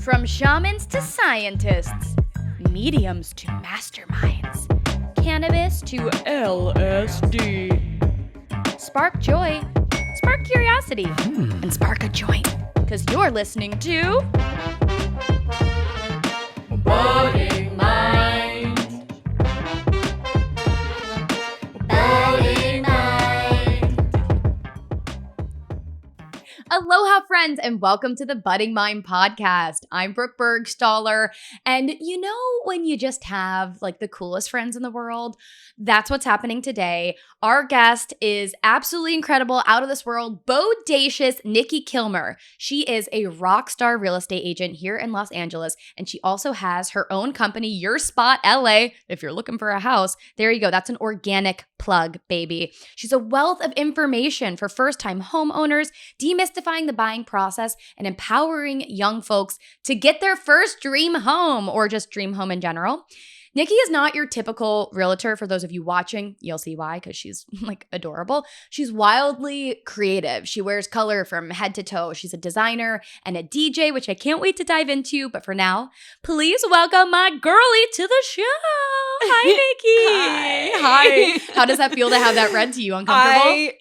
From shamans to scientists, mediums to masterminds, cannabis to LSD. Spark joy, spark curiosity, and spark a joint. Because you're listening to Budding Mind. Budding Mind. Aloha, friends, and welcome to the Budding Mind podcast. I'm Brooke Burgstahler, and you know when you just have like the coolest friends in the world? That's what's happening today. Our guest is absolutely incredible, out of this world, bodacious Nikki Kilmer. She is a rock star real estate agent here in Los Angeles, and she also has her own company, Your Spot LA. If you're looking for a house, there you go. That's an organic plug, baby. She's a wealth of information for first-time homeowners, demystifying the buying process, and empowering young folks to get their first dream home or just dream home in general. Nikki is not your typical realtor. For those of you watching, you'll see why, because she's like adorable. She's wildly creative. She wears color from head to toe. She's a designer and a DJ, which I can't wait to dive into. But for now, please welcome my girlie to the show. Hi, Nikki. Hi. How does that feel to have that read to you? Uncomfortable?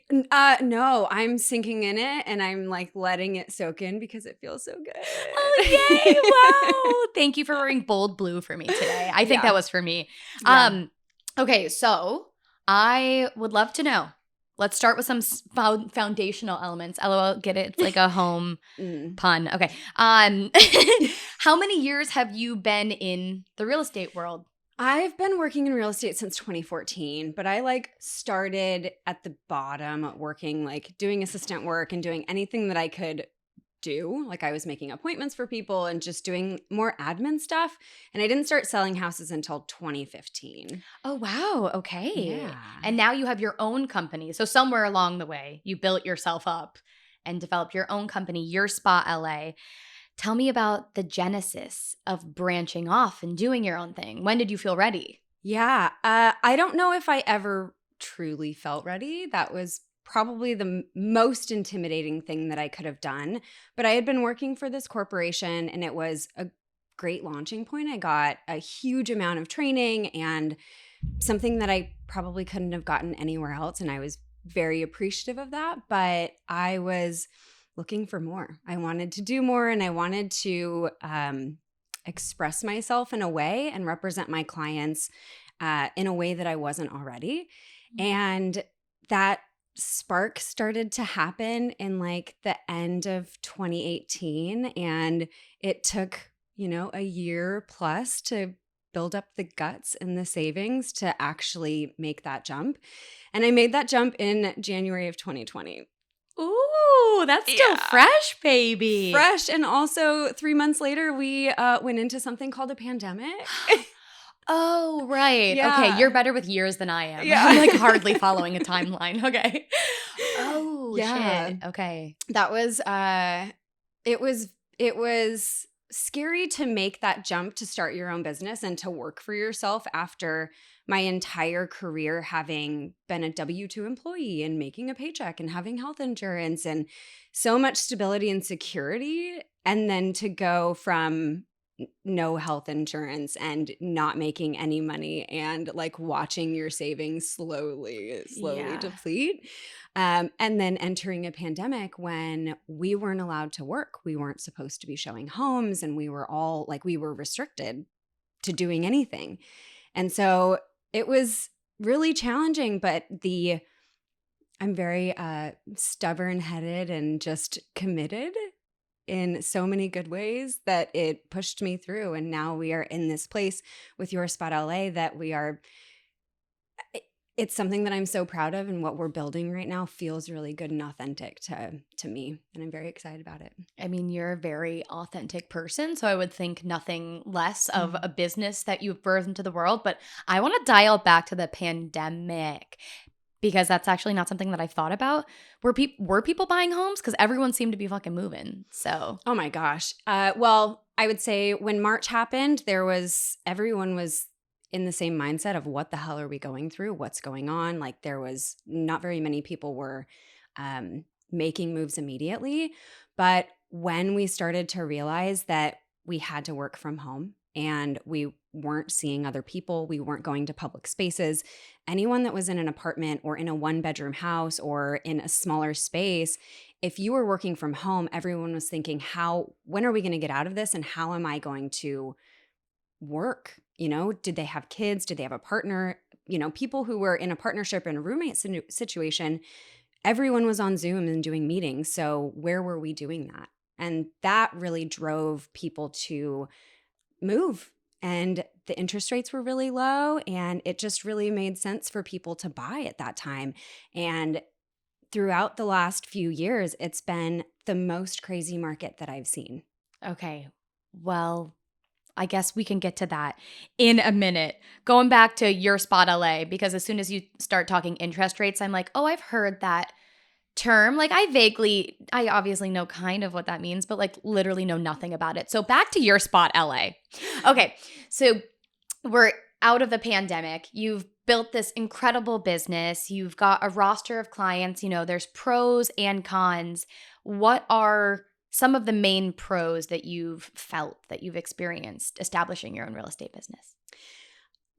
No, I'm sinking in it and I'm like letting it soak in because it feels so good. Oh, yay. Wow. Thank you for wearing bold blue for me today. I think that was for me. Yeah. Okay, so I would love to know. Let's start with some foundational elements. LOL, get it? It's like a home pun. Okay. How many years have you been in the real estate world? I've been working in real estate since 2014, but I like started at the bottom working, like doing assistant work and doing anything that I could do. Like I was making appointments for people and just doing more admin stuff. And I didn't start selling houses until 2015. Oh, wow. Okay. Yeah. And now you have your own company. So somewhere along the way, you built yourself up and developed your own company, Your Spot LA. Tell me about the genesis of branching off and doing your own thing. When did you feel ready? Yeah. I don't know if I ever truly felt ready. That was probably the most intimidating thing that I could have done. But I had been working for this corporation and it was a great launching point. I got a huge amount of training and something that I probably couldn't have gotten anywhere else. And I was very appreciative of that. But I was looking for more. I wanted to do more and I wanted to express myself in a way and represent my clients in a way that I wasn't already. And that spark started to happen in like the end of 2018. And it took, a year plus to build up the guts and the savings to actually make that jump. And I made that jump in January of 2020. Ooh, that's still fresh, baby. Fresh. And also 3 months later, we went into something called a pandemic. Oh, right. Yeah. Okay, you're better with years than I am. Yeah. I'm like hardly following a timeline. Okay. Oh, Yeah. shit. Okay. That was it was scary to make that jump to start your own business and to work for yourself after my entire career having been a W-2 employee and making a paycheck and having health insurance and so much stability and security. And then to go from no health insurance and not making any money and like watching your savings slowly deplete. And then entering a pandemic when we weren't allowed to work. We weren't supposed to be showing homes and we were all like, we were restricted to doing anything. And so it was really challenging, but I'm very stubborn-headed and just committed in so many good ways that it pushed me through. And now we are in this place with Your Spot LA that it's something that I'm so proud of, and what we're building right now feels really good and authentic to me. And I'm very excited about it. I mean, you're a very authentic person, so I would think nothing less of a business that you've birthed into the world. But I want to dial back to the pandemic, because that's actually not something that I've thought about. Were people buying homes? Because everyone seemed to be fucking moving. So, oh my gosh. Well, I would say when March happened, everyone was in the same mindset of what the hell are we going through? What's going on? Like there was not very many people were making moves immediately. But when we started to realize that we had to work from home and we weren't seeing other people. We weren't going to public spaces. Anyone that was in an apartment or in a 1-bedroom house or in a smaller space, if you were working from home, everyone was thinking, when are we going to get out of this? And how am I going to work? Did they have kids? Did they have a partner? People who were in a partnership and a roommate situation, everyone was on Zoom and doing meetings. So where were we doing that? And that really drove people to move. And the interest rates were really low, and it just really made sense for people to buy at that time. And throughout the last few years, it's been the most crazy market that I've seen. Okay. Well, I guess we can get to that in a minute. Going back to your spot LA, because as soon as you start talking interest rates, I'm like, oh, I've heard that term. Like I obviously know kind of what that means, but like literally know nothing about it. So back to your spot LA. Okay. So we're out of the pandemic. You've built this incredible business. You've got a roster of clients. There's pros and cons. What are some of the main pros that you've felt, that you've experienced establishing your own real estate business?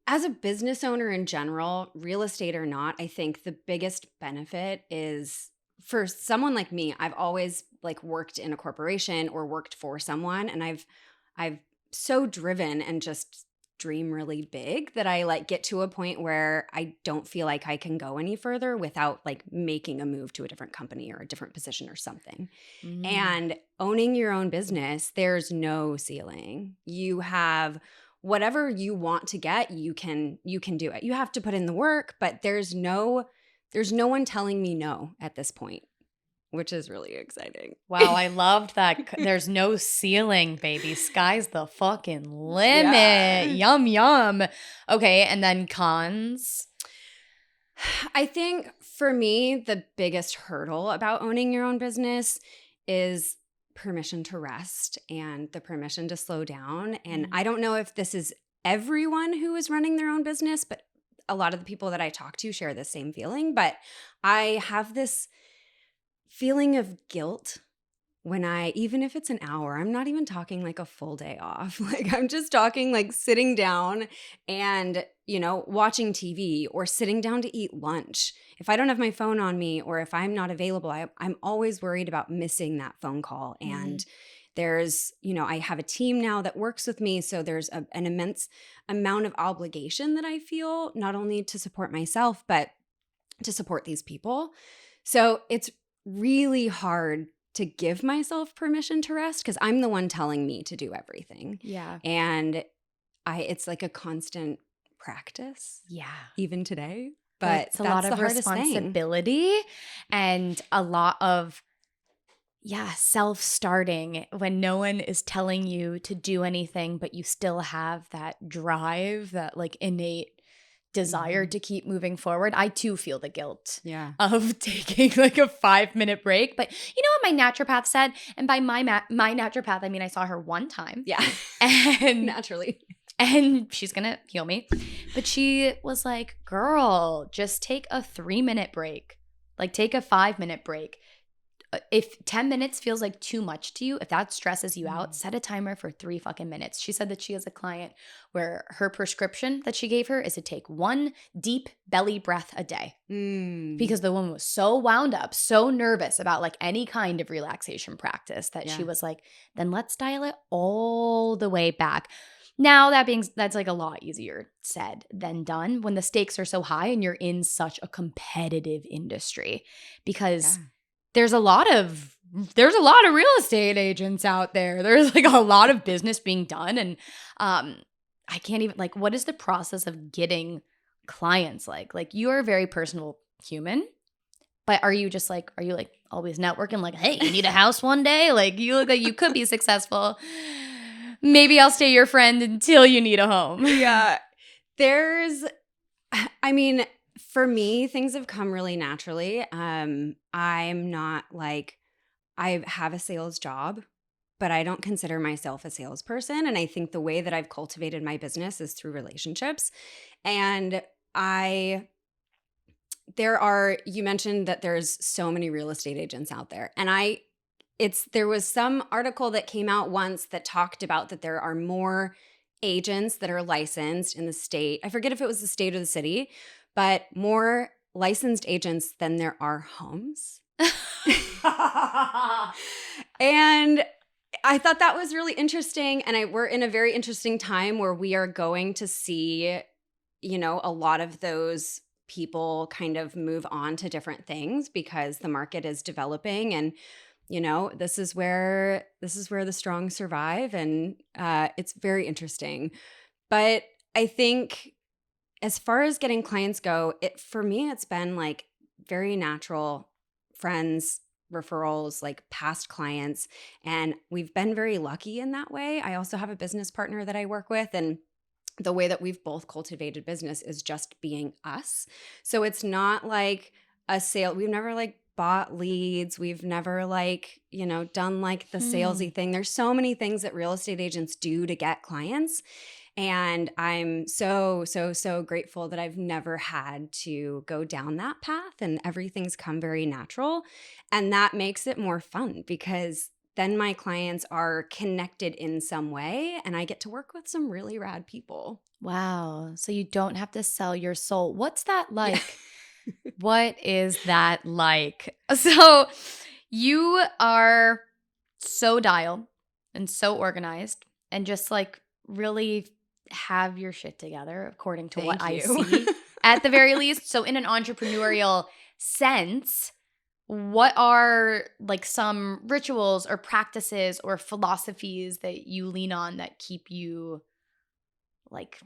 As a business owner in general, real estate or not, I think the biggest benefit is for someone like me. I've always worked in a corporation or worked for someone, and I've so driven and just dream really big that I get to a point where I don't feel like I can go any further without making a move to a different company or a different position or something. And owning your own business, there's no ceiling. You have whatever you want to get, you can do it. You have to put in the work, but there's no one telling me no at this point, which is really exciting. Wow, I loved that. There's no ceiling, baby. Sky's the fucking limit. Yeah. Yum, yum. Okay, and then cons? I think for me, the biggest hurdle about owning your own business is permission to rest and the permission to slow down. And I don't know if this is everyone who is running their own business, but a lot of the people that I talk to share the same feeling. But I have this feeling of guilt when even if it's an hour, I'm not even talking a full day off. I'm just talking sitting down and, watching TV or sitting down to eat lunch. If I don't have my phone on me or if I'm not available, I'm always worried about missing that phone call. And there's, I have a team now that works with me. So there's an immense amount of obligation that I feel, not only to support myself, but to support these people. So it's really hard to give myself permission to rest because I'm the one telling me to do everything. Yeah. And it's a constant practice. Yeah. Even today. But it's a lot of responsibility and a lot of self-starting when no one is telling you to do anything, but you still have that drive, that innate desire to keep moving forward. I too feel the guilt of taking a 5-minute break. But you know what my naturopath said? And by my naturopath, I mean I saw her one time. Yeah. And naturally. And she's going to heal me. But she was like, girl, just take a 3-minute break. Take a 5-minute break. If 10 minutes feels like too much to you, if that stresses you out, set a timer for 3 fucking minutes. She said that she has a client where her prescription that she gave her is to take 1 deep belly breath a day. Because the woman was so wound up, so nervous about any kind of relaxation practice that she was like, then let's dial it all the way back. Now, that's a lot easier said than done when the stakes are so high and you're in such a competitive industry because there's a lot of real estate agents out there. There's a lot of business being done. And I can't even what is the process of getting clients like? You're a very personal human, but are you just are you always networking hey, you need a house one day? You look like you could be successful. Maybe I'll stay your friend until you need a home. Yeah. For me, things have come really naturally. I'm not I have a sales job, but I don't consider myself a salesperson. And I think the way that I've cultivated my business is through relationships. And you mentioned that there's so many real estate agents out there. And I there was some article that came out once that talked about that there are more agents that are licensed in the state. I forget if it was the state or the city, but more licensed agents than there are homes. And I thought that was really interesting. And we're in a very interesting time where we are going to see, a lot of those people kind of move on to different things because the market is developing. And, this is where the strong survive. And it's very interesting. But I think as far as getting clients go, for me, it's been like very natural friends, referrals, like past clients. And we've been very lucky in that way. I also have a business partner that I work with, and the way that we've both cultivated business is just being us. So it's not like a sale. We've never like bought leads. We've never like, done like the salesy thing. There's so many things that real estate agents do to get clients. And I'm so, so, so grateful that I've never had to go down that path, and everything's come very natural. And that makes it more fun because then my clients are connected in some way and I get to work with some really rad people. Wow. So you don't have to sell your soul. What's that like? What is that like? So you are so dialed and so organized and just like really have your shit together according to what I see at the very least. So in an entrepreneurial sense, what are like some rituals or practices or philosophies that you lean on that keep you like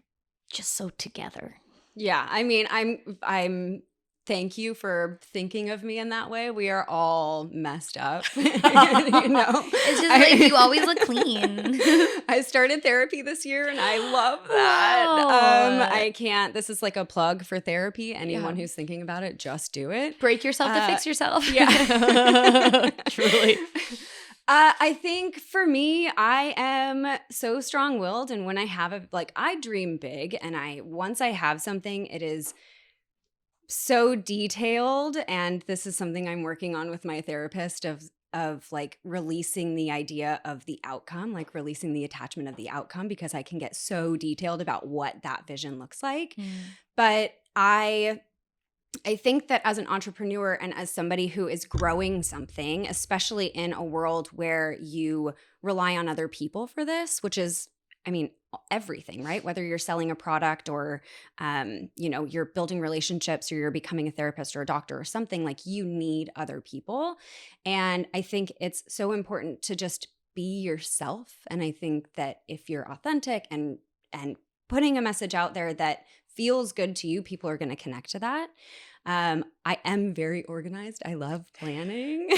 just so together? Yeah, I mean, I'm thank you for thinking of me in that way. We are all messed up. It's just like you always look clean. I started therapy this year and I love that. Wow. I can't, this is like a plug for therapy. Anyone who's thinking about it, just do it. Break yourself to fix yourself. Yeah. Truly. I think for me, I am so strong-willed, and when I have I dream big, and once I have something, it is so detailed. And this is something I'm working on with my therapist of like releasing the idea of the outcome, like releasing the attachment of the outcome, because I can get so detailed about what that vision looks like. But I think that as an entrepreneur and as somebody who is growing something, especially in a world where you rely on other people for this, which is, I mean, everything, right? Whether you're selling a product or, you're building relationships or you're becoming a therapist or a doctor or something, like you need other people. And I think it's so important to just be yourself. And I think that if you're authentic and putting a message out there that feels good to you, people are going to connect to that. I am very organized. I love planning.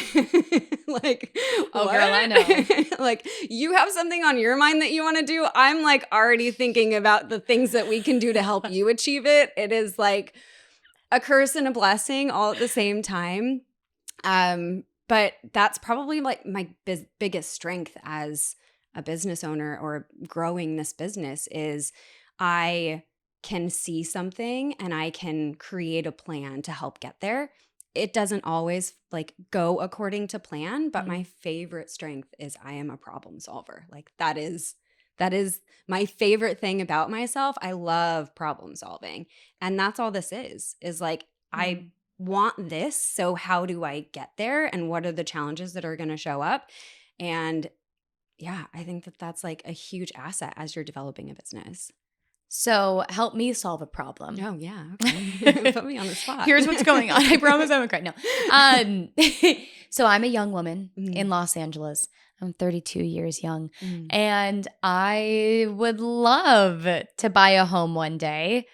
Oh, girl, I know. Like, you have something on your mind that you want to do. I'm like already thinking about the things that we can do to help you achieve it. It is like a curse and a blessing all at the same time. But that's probably like my biggest strength as a business owner or growing this business is I can see something and I can create a plan to help get there. It doesn't always like go according to plan, but my favorite strength is I am a problem solver. Like that is my favorite thing about myself. I love problem solving. And that's all this is like I want this, so how do I get there and what are the challenges that are going to show up? And yeah, I think that that's like a huge asset as you're developing a business. So help me solve a problem. Oh, yeah. Okay. Put me on the spot. Here's what's going on. I promise I won't cry. No. So I'm a young woman in Los Angeles. I'm 32 years young. And I would love to buy a home one day.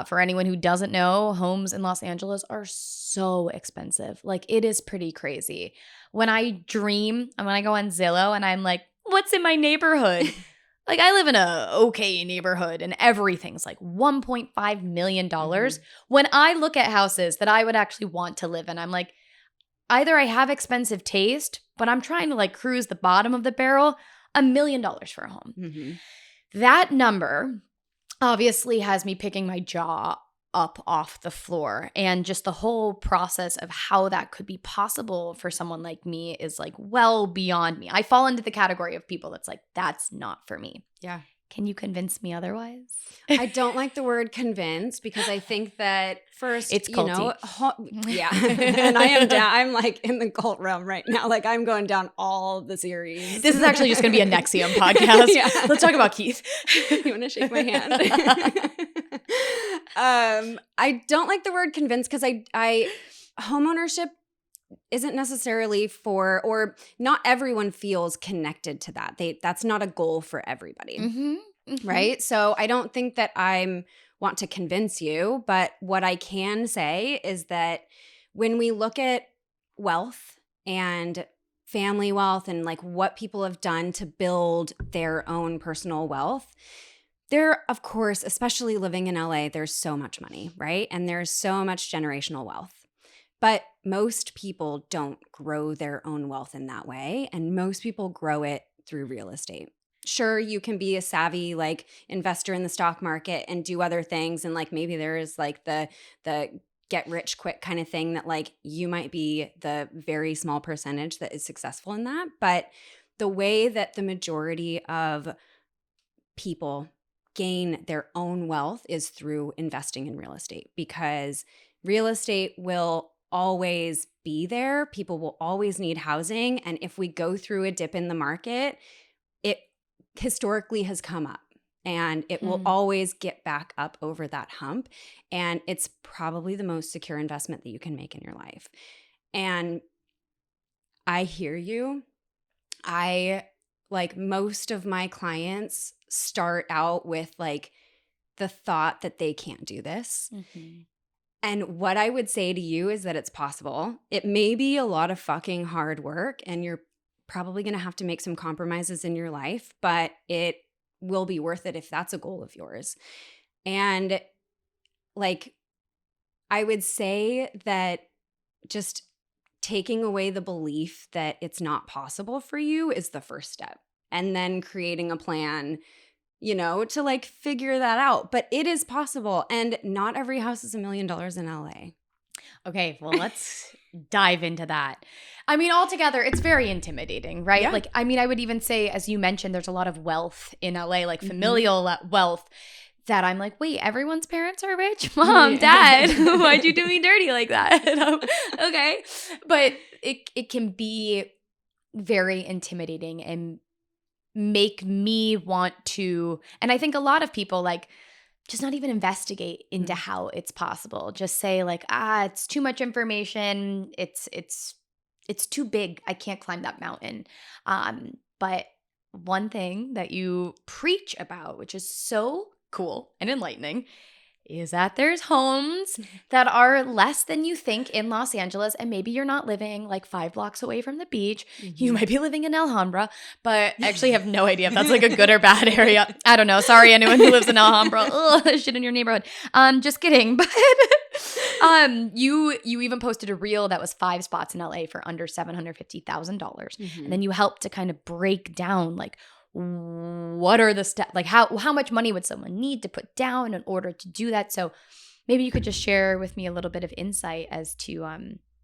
For anyone who doesn't know, homes in Los Angeles are so expensive. Like it is pretty crazy. When I dream and when I go on Zillow and I'm like, what's in my neighborhood? Like I live in a okay neighborhood and everything's like $1.5 million. When I look at houses that I would actually want to live in, I'm like, either I have expensive taste, but I'm trying to like cruise the bottom of the barrel, $1 million for a home. That number obviously has me picking my jaw up off the floor. And just the whole process of how that could be possible for someone like me is like well beyond me. I fall into the category of people that's like, that's not for me. Yeah. Can you convince me otherwise? I don't like the word convince because I think that first, It's you know, culty. yeah. And I am down. I'm like in the cult realm right now. Like I'm going down all the series. This is actually just going to be a Nexium podcast. Yeah. Let's talk about Keith. You want to shake my hand? I don't like the word convince because I homeownership isn't necessarily for, or not everyone feels connected to that. That's not a goal for everybody. Mm-hmm. Mm-hmm. Right? So I don't think that I want to convince you, but what I can say is that when we look at wealth and family wealth and like what people have done to build their own personal wealth, there, of course, especially living in LA, there's so much money, right? And there's so much generational wealth. But most people don't grow their own wealth in that way. And most people grow it through real estate. Sure, you can be a savvy like investor in the stock market and do other things. And like maybe there is like the get rich quick kind of thing that like you might be the very small percentage that is successful in that. But the way that the majority of people gain their own wealth is through investing in real estate, because real estate will always be there. People will always need housing. And if we go through a dip in the market, it historically has come up and it will always get back up over that hump. And it's probably the most secure investment that you can make in your life. And I hear you. Like most of my clients start out with like the thought that they can't do this. Mm-hmm. And what I would say to you is that it's possible. It may be a lot of fucking hard work and you're probably going to have to make some compromises in your life, but it will be worth it if that's a goal of yours. And like, I would say that just taking away the belief that it's not possible for you is the first step. And then creating a plan, you know, to like figure that out. But it is possible. And not every house is $1 million in LA. Okay, well, let's dive into that. I mean, altogether, it's very intimidating, right? Yeah. Like, I mean, I would even say, as you mentioned, there's a lot of wealth in LA, like familial wealth, that I'm like, wait, everyone's parents are rich? Mom, Dad, why'd you do me dirty like that? Okay. But it can be very intimidating and make me want to, and I think a lot of people like, just not even investigate into how it's possible. Just say like, it's too much information. It's too big. I can't climb that mountain. But one thing that you preach about, which is so cool and enlightening, is that there's homes that are less than you think in Los Angeles, and maybe you're not living like 5 blocks away from the beach. You might be living in Alhambra, but I actually have no idea if that's like a good or bad area. I don't know. Sorry, anyone who lives in Alhambra. Ugh, shit in your neighborhood. Just kidding. But you even posted a reel that was 5 spots in LA for under $750,000, and then you helped to kind of break down like, what are the steps, like how much money would someone need to put down in order to do that? So maybe you could just share with me a little bit of insight as to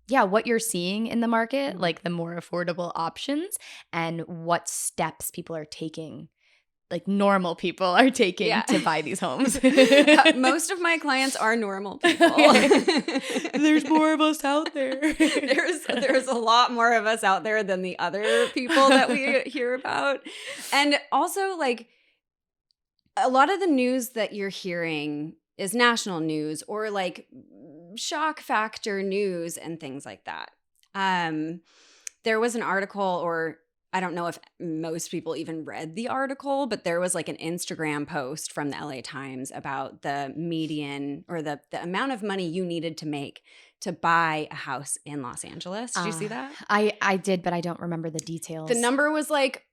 what you're seeing in the market, like the more affordable options, and what steps people are taking, like normal people are taking to buy these homes. Most of my clients are normal people. There's more of us out there. There's a lot more of us out there than the other people that we hear about. And also like a lot of the news that you're hearing is national news or like shock factor news and things like that. There was an article, or I don't know if most people even read the article, but there was like an Instagram post from the LA Times about the median or the amount of money you needed to make to buy a house in Los Angeles. Did you see that? I did, but I don't remember the details. The number was like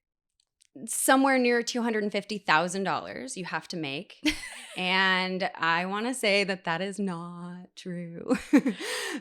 somewhere near $250,000 you have to make. And I want to say that is not true.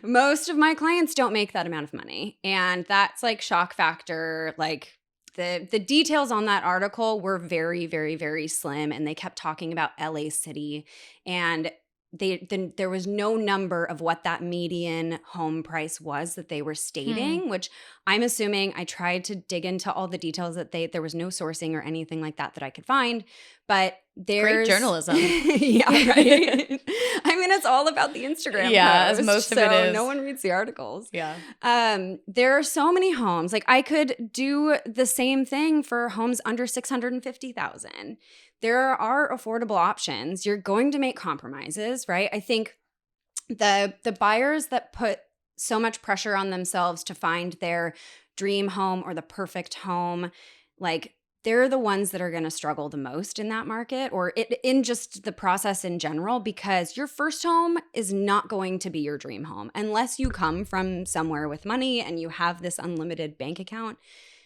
Most of my clients don't make that amount of money. And that's like shock factor. Like the details on that article were very, very, very slim. And they kept talking about LA City. And there was no number of what that median home price was that they were stating, which I'm assuming, I tried to dig into all the details that there was no sourcing or anything like that I could find, but Great journalism. Yeah, right. I mean, it's all about the Instagram post, as most of it is. No one reads the articles. Yeah. There are so many homes. Like, I could do the same thing for homes under $650,000. There are affordable options. You're going to make compromises, right? I think the buyers that put so much pressure on themselves to find their dream home or the perfect home, like, they're the ones that are going to struggle the most in that market, or in just the process in general, because your first home is not going to be your dream home unless you come from somewhere with money and you have this unlimited bank account.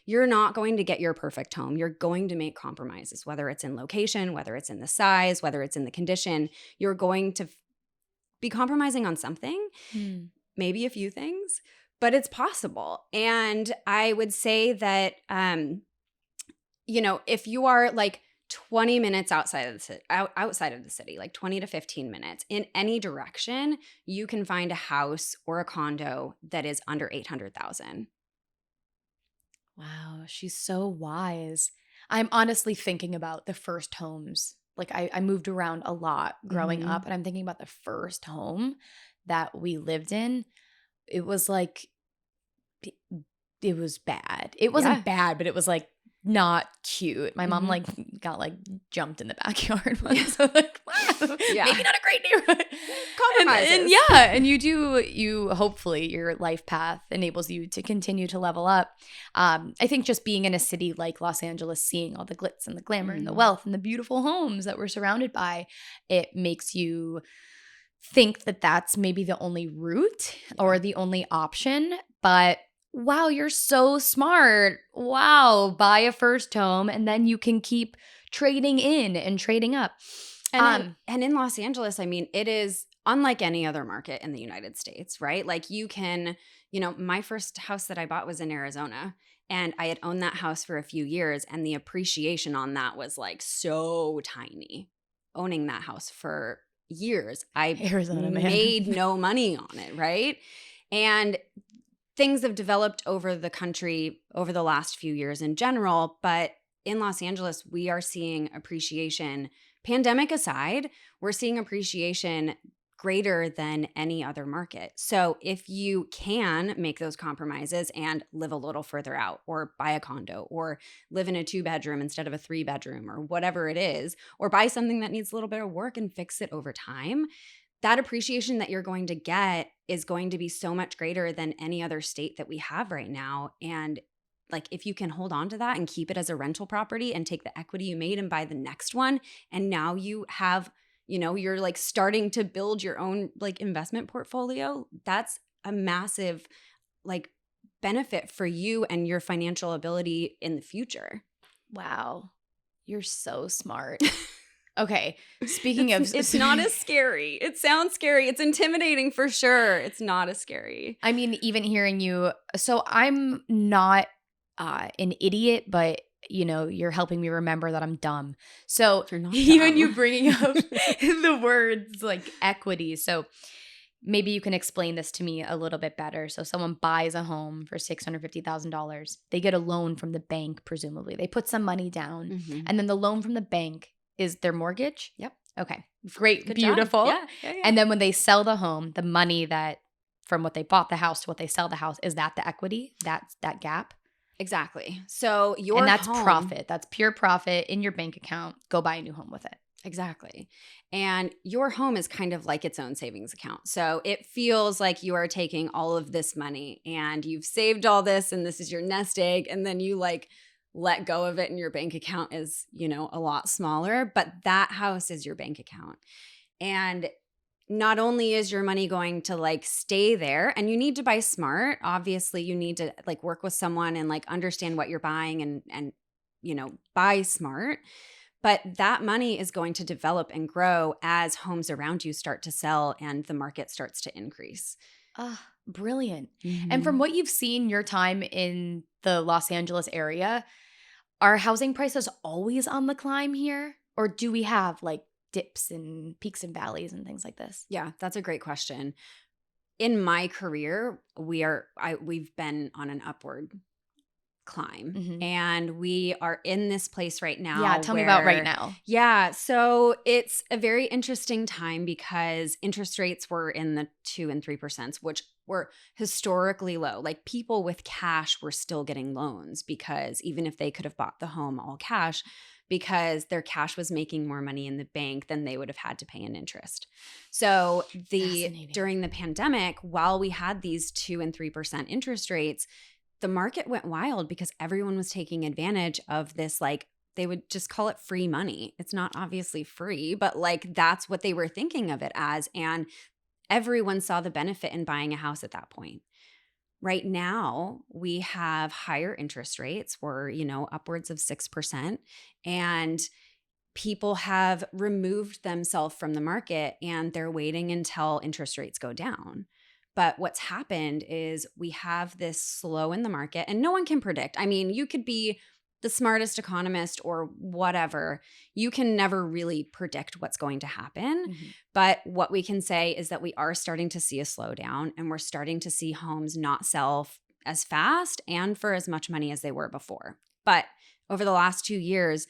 You're not going to get your perfect home. You're going to make compromises, whether it's in location, whether it's in the size, whether it's in the condition. You're going to be compromising on something, maybe a few things, but it's possible. And I would say that, if you are like 20 minutes outside of the city, like 20 to 15 minutes in any direction, you can find a house or a condo that is under $800,000. Wow, she's so wise. I'm honestly thinking about the first homes. Like, I moved around a lot growing up, and I'm thinking about the first home that we lived in. It was like, it was bad. It wasn't bad, but it was like not cute. My mom like got like jumped in the backyard once. So like, wow, maybe not a great neighborhood. Compromises. And you hopefully your life path enables you to continue to level up. I think just being in a city like Los Angeles, seeing all the glitz and the glamour and the wealth and the beautiful homes that we're surrounded by, it makes you think that that's maybe the only route or the only option. But wow, you're so smart. Wow, buy a first home and then you can keep trading in and trading up. And in Los Angeles, I mean, it is unlike any other market in the United States, right? Like, you can, my first house that I bought was in Arizona, and I had owned that house for a few years, and the appreciation on that was like so tiny. Owning that house for years, I made no money on it, right? And things have developed over the country over the last few years in general, but in Los Angeles, we are seeing appreciation. Pandemic aside, we're seeing appreciation greater than any other market. So if you can make those compromises and live a little further out, or buy a condo, or live in a 2-bedroom instead of a 3-bedroom, or whatever it is, or buy something that needs a little bit of work and fix it over time, that appreciation that you're going to get is going to be so much greater than any other state that we have right now. And like, if you can hold on to that and keep it as a rental property and take the equity you made and buy the next one, and now you have, you're like starting to build your own like investment portfolio, that's a massive like benefit for you and your financial ability in the future. Wow, you're so smart. Okay, speaking of… It's not as scary. It sounds scary. It's intimidating for sure. It's not as scary. I mean, even hearing you… So I'm not an idiot, but, you're helping me remember that I'm dumb. So you're not even you bringing up the words like equity. So maybe you can explain this to me a little bit better. So someone buys a home for $650,000. They get a loan from the bank, presumably. They put some money down, and then the loan from the bank is their mortgage? Yep. Okay. Great. Good Beautiful. Yeah. And then when they sell the home, the money that from what they bought the house to what they sell the house, is that the equity? That's that gap? Exactly. So and that's profit. That's pure profit in your bank account. Go buy a new home with it. Exactly. And your home is kind of like its own savings account. So it feels like you are taking all of this money and you've saved all this, and this is your nest egg, and then you like let go of it and your bank account is, a lot smaller, but that house is your bank account. And not only is your money going to like stay there, and you need to buy smart, obviously you need to like work with someone and like understand what you're buying and buy smart, but that money is going to develop and grow as homes around you start to sell and the market starts to increase. Brilliant. And from what you've seen your time in the Los Angeles area, are housing prices always on the climb here? Or do we have like dips and peaks and valleys and things like this? Yeah, that's a great question. In my career, we've been on an upward climb, Mm-hmm. and we are in this place right now. Yeah, tell me about right now. Yeah, so it's a very interesting time because interest rates were in the 2 and 3%, which were historically low. Like, people with cash were still getting loans, because even if they could have bought the home all cash, because their cash was making more money in the bank than they would have had to pay in interest. So during the pandemic, while we had these 2 and 3% interest rates, the market went wild because everyone was taking advantage of this, like, they would just call it free money. It's not obviously free, but like, that's what they were thinking of it as. And everyone saw the benefit in buying a house at that point. Right now, we have higher interest rates. We're, upwards of 6%. And people have removed themselves from the market, and they're waiting until interest rates go down. But what's happened is we have this slow in the market, and no one can predict. I mean, you could be the smartest economist or whatever. You can never really predict what's going to happen. Mm-hmm. But what we can say is that we are starting to see a slowdown, and we're starting to see homes not sell as fast and for as much money as they were before. But over the last 2 years,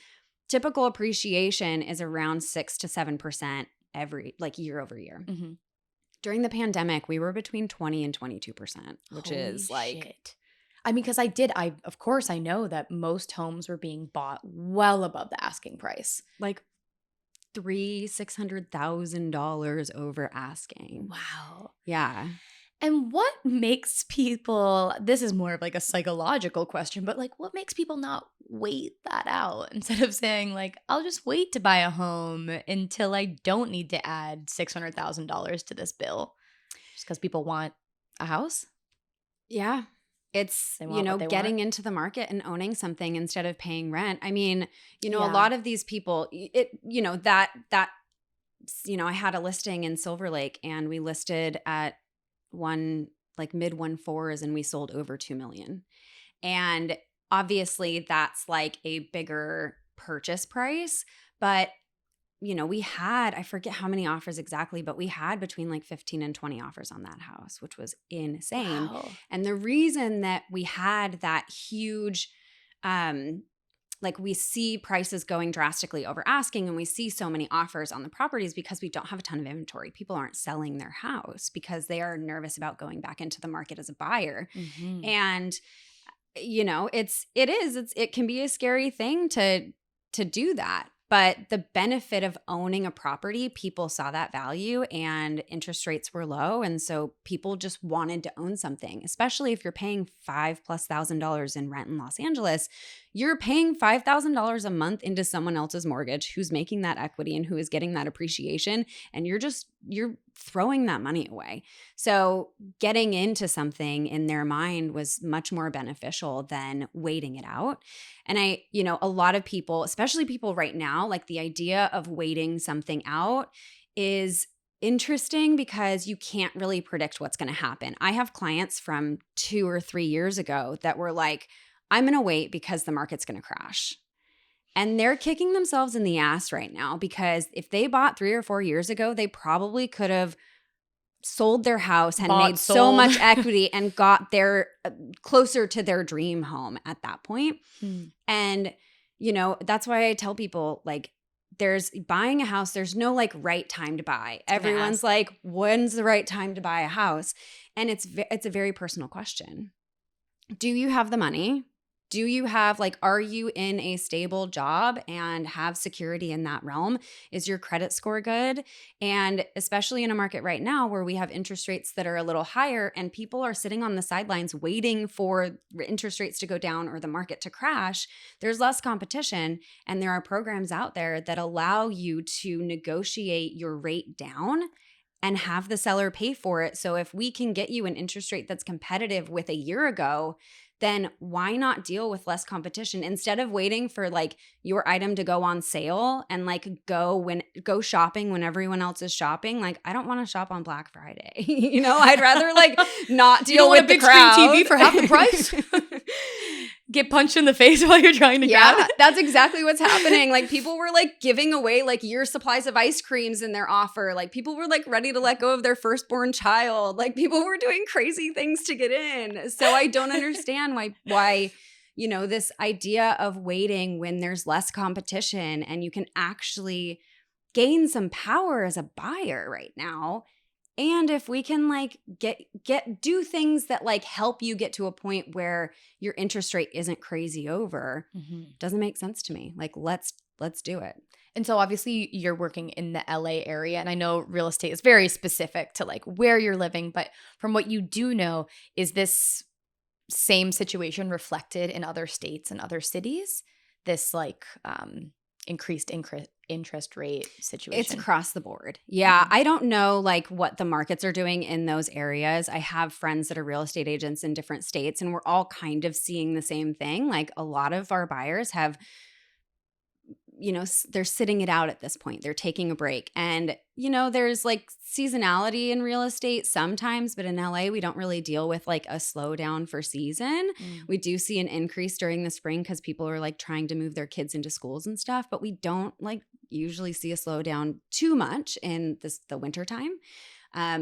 typical appreciation is around 6 to 7% year over year. Mm-hmm. During the pandemic, we were between 20 and 22%, which Holy is like shit. I mean, because of course I know that most homes were being bought well above the asking price. like $600,000 over asking. Wow. Yeah. And what makes people, this is more of like a psychological question, but like, what makes people not wait that out instead of saying like, I'll just wait to buy a home until I don't need to add $600,000 to this bill, just because people want a house? Yeah. It's, They want what they getting want. into the market and owning something instead of paying rent. I mean, a Yeah. lot of these people, I had a listing in Silver Lake, and we listed at mid 1.4s, and we sold over 2 million. And obviously that's like a bigger purchase price, but we had, I forget how many offers exactly, but we had between like 15 and 20 offers on that house, which was insane. Wow. And the reason that we had that huge, we see prices going drastically over asking, and we see so many offers on the properties because we don't have a ton of inventory. People aren't selling their house because they are nervous about going back into the market as a buyer. Mm-hmm. And it can be a scary thing to do that. But the benefit of owning a property, people saw that value, and interest rates were low. And so people just wanted to own something, especially if you're paying $5,000+ in rent in Los Angeles. You're paying $5,000 a month into someone else's mortgage who's making that equity and who is getting that appreciation. And you're throwing that money away. So getting into something in their mind was much more beneficial than waiting it out. And a lot of people, especially people right now, like, the idea of waiting something out is interesting because you can't really predict what's going to happen. I have clients from 2 or 3 years ago that were like, I'm going to wait because the market's going to crash. And they're kicking themselves in the ass right now, because if they bought 3 or 4 years ago, they probably could have sold their house and made so much equity and got their closer to their dream home at that point. And, that's why I tell people, like, there's buying a house, there's no like right time to buy. Everyone's like, when's the right time to buy a house? And it's a very personal question. Do you have the money? Do you have, are you in a stable job and have security in that realm? Is your credit score good? And especially in a market right now where we have interest rates that are a little higher and people are sitting on the sidelines waiting for interest rates to go down or the market to crash, there's less competition. And there are programs out there that allow you to negotiate your rate down and have the seller pay for it. So if we can get you an interest rate that's competitive with a year ago, then why not deal with less competition instead of waiting for your item to go on sale and go shopping when everyone else is shopping? I don't want to shop on Black Friday. I'd rather not deal with the crowd. You don't want a big screen TV for half the price? get punched in the face while you're trying to grab Yeah, it? that's exactly what's happening. Like people were like giving away like year supplies of ice creams in their offer. Like people were like ready to let go of their firstborn child. Like people were doing crazy things to get in. So I don't understand why this idea of waiting when there's less competition and you can actually gain some power as a buyer right now. And if we can like do things that like help you get to a point where your interest rate isn't crazy over, doesn't make sense to me. Like let's do it. And so obviously you're working in the LA area, and I know real estate is very specific to like where you're living, but from what you do know, is this same situation reflected in other states and other cities? This like increased interest rate situation? It's across the board. Yeah. I don't know like what the markets are doing in those areas. I have friends that are real estate agents in different states, and we're all kind of seeing the same thing. Like a lot of our buyers have, they're sitting it out at this point. They're taking a break. And, there's like seasonality in real estate sometimes, but in LA, we don't really deal with like a slowdown for season. We do see an increase during the spring because people are like trying to move their kids into schools and stuff, but we don't like usually see a slowdown too much in the winter time.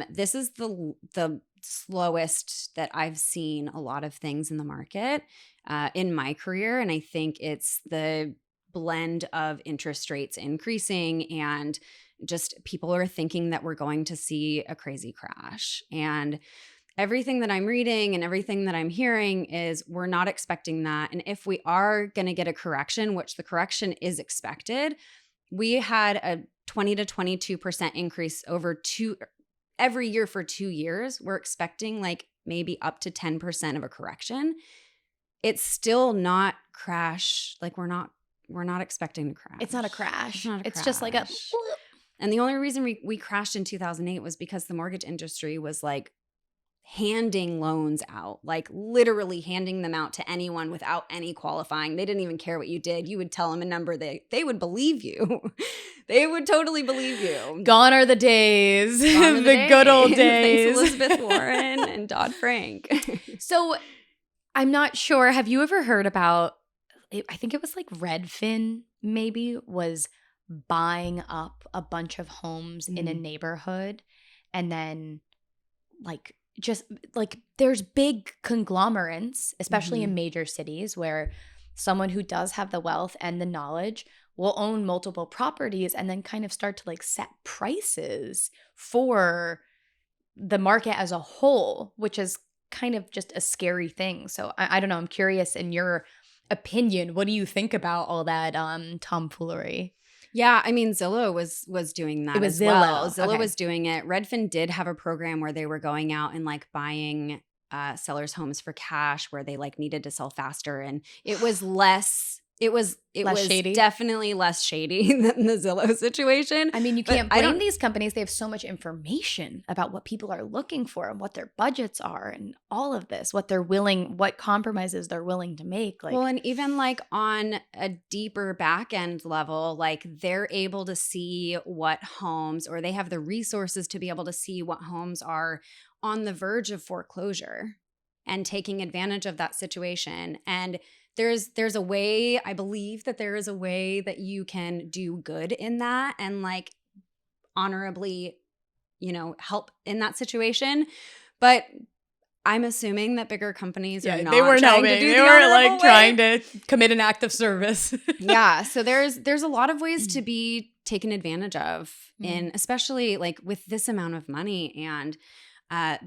This is the slowest that I've seen a lot of things in the market in my career. And I think it's the blend of interest rates increasing and just people are thinking that we're going to see a crazy crash. And everything that I'm reading and everything that I'm hearing is we're not expecting that. And if we are going to get a correction, which the correction is expected, we had a 20 to 22% increase every year for 2 years. We're expecting like maybe up to 10% of a correction. It's still not crash. Like we're not expecting to crash. It's not a crash. It's just like a. And the only reason we crashed in 2008 was because the mortgage industry was like handing loans out, like literally handing them out to anyone without any qualifying. They didn't even care what you did. You would tell them a number, they would believe you. They would totally believe you. Gone are the days. The good old days. Thanks, Elizabeth Warren and Dodd-Frank. So I'm not sure. Have you ever heard about, I think it was like Redfin maybe, was buying up a bunch of homes in a neighborhood, and then like just like there's big conglomerates, especially in major cities, where someone who does have the wealth and the knowledge will own multiple properties and then kind of start to like set prices for the market as a whole, which is kind of just a scary thing. So I don't know. I'm curious, in your opinion, what do you think about all that tomfoolery? Yeah, I mean, Zillow was doing that as well. Zillow was doing it. Redfin did have a program where they were going out and like buying sellers' homes for cash, where they like needed to sell faster, and it was less. It was shady? Definitely less shady than the Zillow situation. I mean, you can't blame these companies. They have so much information about what people are looking for and what their budgets are and all of this, what compromises they're willing to make. Like, well, and even like on a deeper back end level, like they're able to see what homes, or they have the resources to be able to see what homes are on the verge of foreclosure and taking advantage of that situation. And there's a way, I believe that there is a way that you can do good in that and like honorably, help in that situation. But I'm assuming that bigger companies are not. They weren't helping. They were like trying to commit an act of service. Yeah. So there's a lot of ways to be taken advantage of, in especially like with this amount of money. And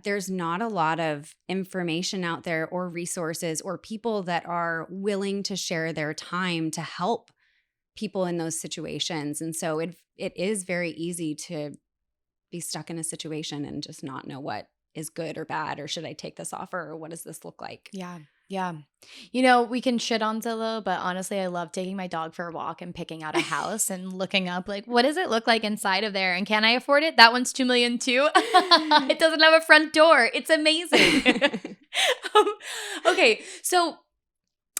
there's not a lot of information out there or resources or people that are willing to share their time to help people in those situations. And so it is very easy to be stuck in a situation and just not know what is good or bad, or should I take this offer, or what does this look like? Yeah. Yeah. We can shit on Zillow, but honestly, I love taking my dog for a walk and picking out a house and looking up like, what does it look like inside of there? And can I afford it? That one's $2 million too. It doesn't have a front door. It's amazing. Okay. So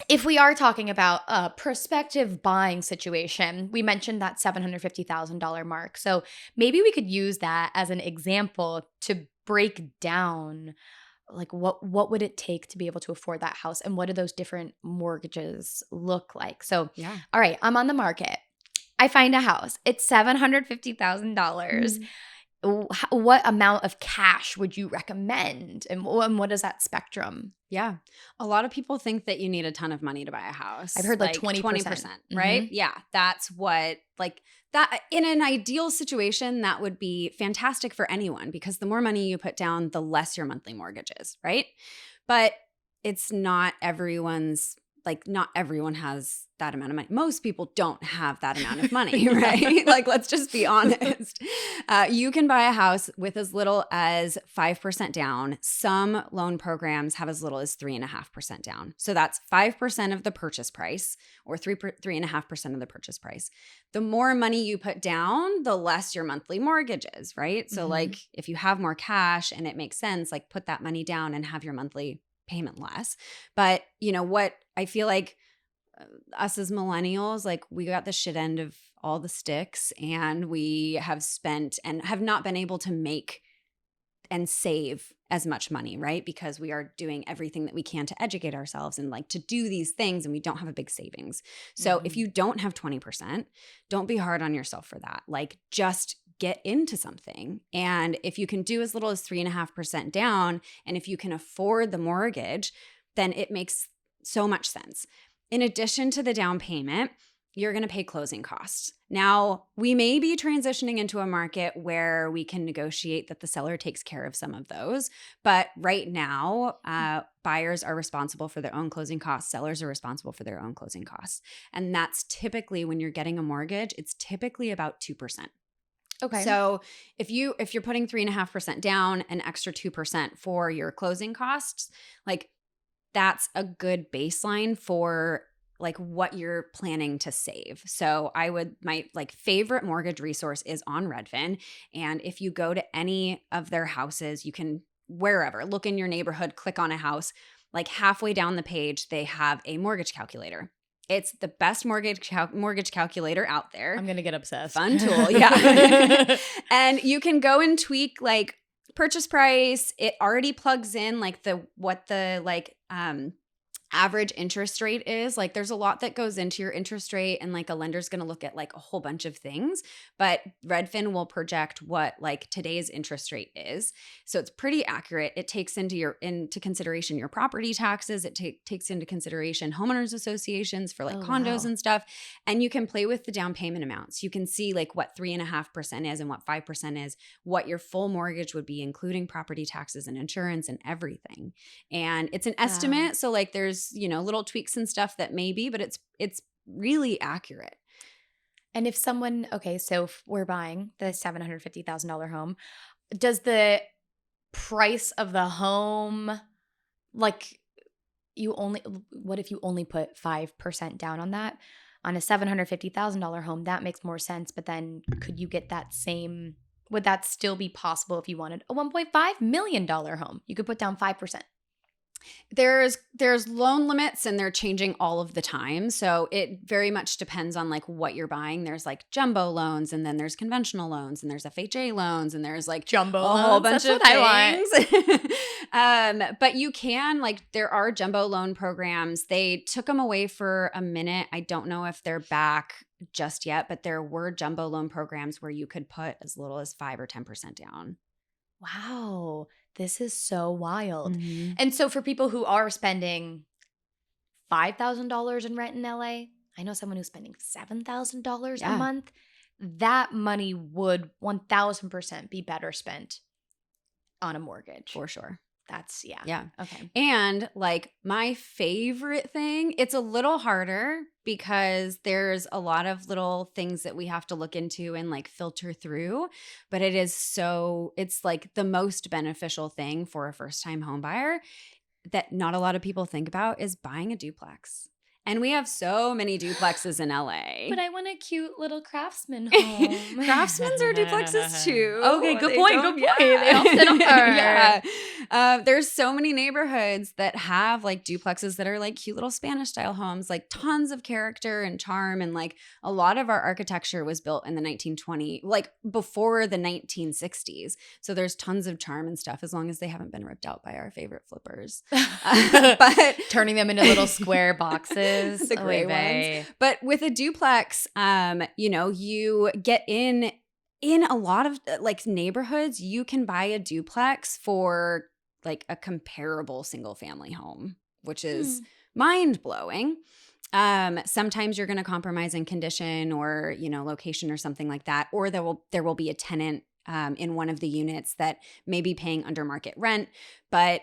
if we are talking about a prospective buying situation, we mentioned that $750,000 mark. So maybe we could use that as an example to break down like what would it take to be able to afford that house, and what do those different mortgages look like? So, Yeah. all right, I'm on the market. I find a house. It's $750,000. Mhm. What amount of cash would you recommend? And what is that spectrum? Yeah. A lot of people think that you need a ton of money to buy a house. I've heard like 20%. 20%, right? Yeah. That's what, like, that in an ideal situation, that would be fantastic for anyone because the more money you put down, the less your monthly mortgage is, right? But it's not everyone's, like, not everyone has that amount of money. Most people don't have that amount of money, right? Like, let's just be honest. You can buy a house with as little as 5% down. Some loan programs have as little as 3.5% down. So that's 5% of the purchase price, or 3.5% of the purchase price. The more money you put down, the less your monthly mortgage is, right? So like, if you have more cash and it makes sense, like, put that money down and have your monthly payment less. But you know what? I feel like us as millennials, like, we got the shit end of all the sticks, and we have spent and have not been able to make and save as much money, right? Because we are doing everything that we can to educate ourselves and like to do these things, and we don't have a big savings. So if you don't have 20%, don't be hard on yourself for that. Like, just get into something. And if you can do as little as 3.5% down, and if you can afford the mortgage, then it makes so much sense. In addition to the down payment, you're going to pay closing costs. Now, we may be transitioning into a market where we can negotiate that the seller takes care of some of those. But right now, buyers are responsible for their own closing costs. Sellers are responsible for their own closing costs. And that's typically, when you're getting a mortgage, it's typically about 2%. Okay. So if you're putting 3.5% down, an extra 2% for your closing costs, like, that's a good baseline for like what you're planning to save. So my like favorite mortgage resource is on Redfin. And if you go to any of their houses, you can, wherever, look in your neighborhood, click on a house, like halfway down the page, they have a mortgage calculator. It's the best mortgage calculator out there. I'm going to get obsessed. Fun tool. Yeah. And you can go and tweak like purchase price. It already plugs in like what the average interest rate is. Like, there's a lot that goes into your interest rate, and like a lender's going to look at like a whole bunch of things, but Redfin will project what like today's interest rate is. So it's pretty accurate. It takes into consideration your property taxes. It takes into consideration homeowners associations for like condos and stuff. And you can play with the down payment amounts. You can see like what 3.5% is and what 5% is, what your full mortgage would be, including property taxes and insurance and everything. And it's an estimate. So like, there's, little tweaks and stuff that may be, but it's really accurate. And if someone, okay, so if we're buying the $750,000 home, does the price of the home, like, what if you only put 5% down on that? On a $750,000 home, that makes more sense. But then could you get that same, would that still be possible if you wanted a $1.5 million home? You could put down 5%. There's loan limits, and they're changing all of the time. So it very much depends on like what you're buying. There's like jumbo loans, and then there's conventional loans, and there's FHA loans, and there's like jumbo a whole bunch That's of what things. I want. But you can, like, there are jumbo loan programs. They took them away for a minute. I don't know if they're back just yet, but there were jumbo loan programs where you could put as little as 5 or 10% down. Wow. This is so wild. Mm-hmm. And so for people who are spending $5,000 in rent in LA, I know someone who's spending $7,000 a month. That money would 1,000% be better spent on a mortgage. For sure. That's, yeah. Yeah. Okay. And like my favorite thing, it's a little harder because there's a lot of little things that we have to look into and like filter through, but it's like the most beneficial thing for a first-time home buyer that not a lot of people think about is buying a duplex. And we have so many duplexes in LA. But I want a cute little craftsman home. Craftsmans are duplexes too. Okay, good point. Good point. Yeah. They often are. Yeah. There's so many neighborhoods that have like duplexes that are like cute little Spanish style homes, like tons of character and charm. And like a lot of our architecture was built in the 1920s, like before the 1960s. So there's tons of charm and stuff as long as they haven't been ripped out by our favorite flippers. But turning them into little square boxes. The gray ones. But with a duplex, you get in a lot of like neighborhoods, you can buy a duplex for like a comparable single family home, which is mind blowing. Sometimes you're going to compromise in condition or, location or something like that. Or there will be a tenant in one of the units that may be paying under market rent. But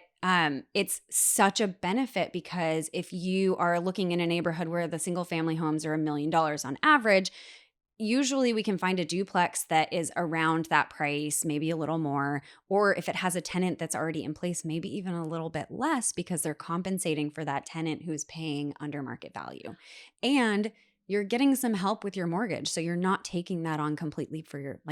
it's such a benefit because if you are looking in a neighborhood where the single family homes are $1 million on average, usually we can find a duplex that is around that price, maybe a little more. Or if it has a tenant that's already in place, maybe even a little bit less because they're compensating for that tenant who's paying under market value. And you're getting some help with your mortgage. So you're not taking that on completely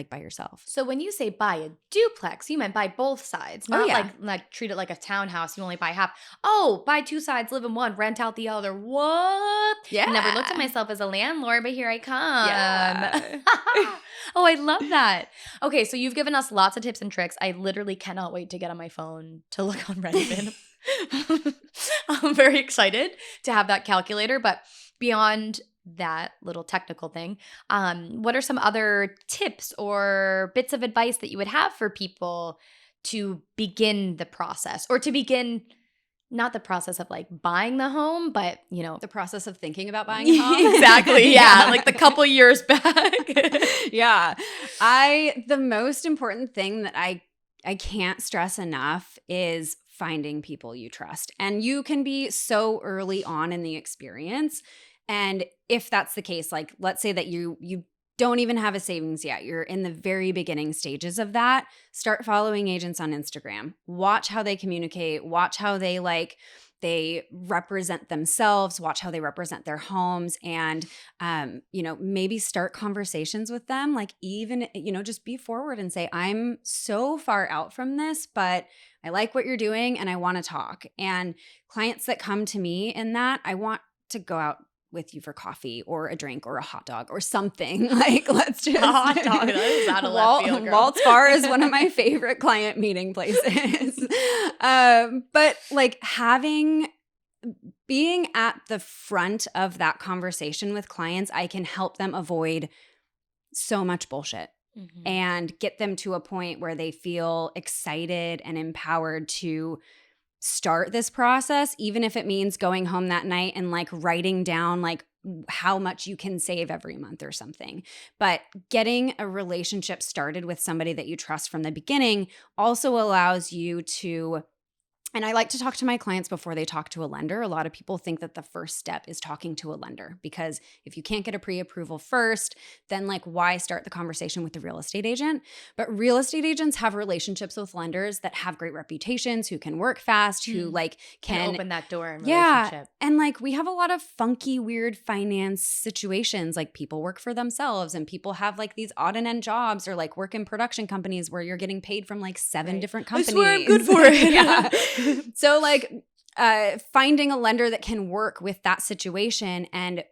by yourself. So when you say buy a duplex, you meant buy both sides, not like treat it like a townhouse. You only buy half. Oh, buy two sides, live in one, rent out the other. What? Yeah. I never looked at myself as a landlord, but here I come. Yeah. Oh, I love that. Okay, so you've given us lots of tips and tricks. I literally cannot wait to get on my phone to look on Reddit. I'm very excited to have that calculator, but beyond that little technical thing, what are some other tips or bits of advice that you would have for people to begin the process, or to begin not the process of like buying the home, but the process of thinking about buying a home? Exactly. Yeah. Like the couple years back. Yeah. The most important thing that I can't stress enough is finding people you trust. And you can be so early on in the experience. And if that's the case, like let's say that you don't even have a savings yet, you're in the very beginning stages of that, start following agents on Instagram. Watch how they communicate, watch how they represent themselves, watch how they represent their homes, and maybe start conversations with them. Like even, just be forward and say, I'm so far out from this, but I like what you're doing and I want to talk. And clients that come to me in that, I want to go out with you for coffee or a drink or a hot dog or something. Like, let's just hot dog. That is out of left field, girl. Walt's Bar is one of my favorite client meeting places. But like being at the front of that conversation with clients, I can help them avoid so much bullshit and get them to a point where they feel excited and empowered to start this process, even if it means going home that night and like writing down like how much you can save every month or something. But getting a relationship started with somebody that you trust from the beginning also allows you to, and I like to talk to my clients before they talk to a lender. A lot of people think that the first step is talking to a lender, because if you can't get a pre-approval first, then like why start the conversation with the real estate agent? But real estate agents have relationships with lenders that have great reputations, who can work fast, who like can open that door in relationship. And like we have a lot of funky, weird finance situations. Like people work for themselves and people have like these odd and end jobs, or like work in production companies where you're getting paid from like 7 different companies. I swear I'm good for it. Yeah. So like finding a lender that can work with that situation. And,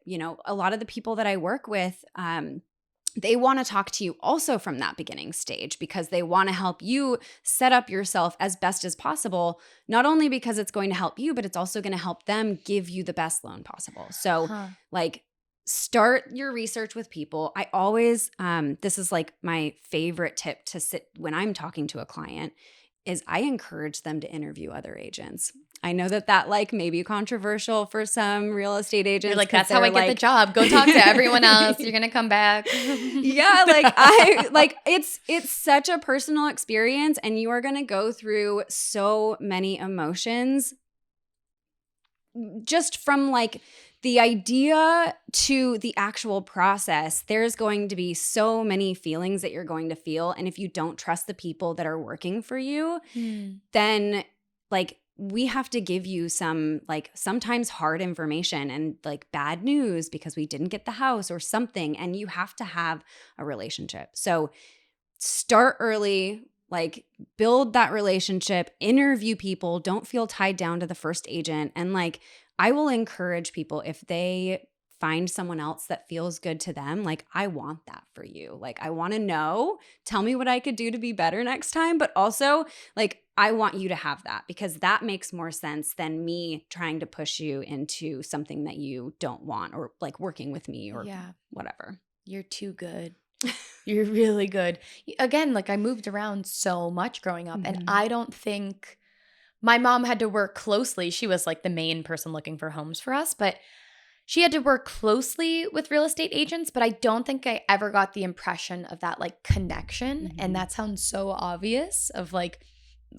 a lot of the people that I work with, they want to talk to you also from that beginning stage, because they want to help you set up yourself as best as possible, not only because it's going to help you, but it's also going to help them give you the best loan possible. So like start your research with people. I always, this is like my favorite tip to sit when I'm talking to a client, is I encourage them to interview other agents. I know that like may be controversial for some real estate agents. You're like, that's how I get the job. Go talk to everyone else. You're gonna come back. Yeah, it's such a personal experience, and you are gonna go through so many emotions just from like the idea to the actual process. There's going to be so many feelings that you're going to feel. And if you don't trust the people that are working for you, then like we have to give you some like sometimes hard information and like bad news because we didn't get the house or something, and you have to have a relationship. So start early, like build that relationship, interview people, don't feel tied down to the first agent. And like I will encourage people, if they find someone else that feels good to them, like I want that for you. Like I want to know, tell me what I could do to be better next time, but also like I want you to have that, because that makes more sense than me trying to push you into something that you don't want, or like working with me or whatever. You're too good. You're really good. Again, like I moved around so much growing up, and I don't think my mom had to work closely. She was like the main person looking for homes for us, but she had to work closely with real estate agents, but I don't think I ever got the impression of that like connection. And that sounds so obvious of like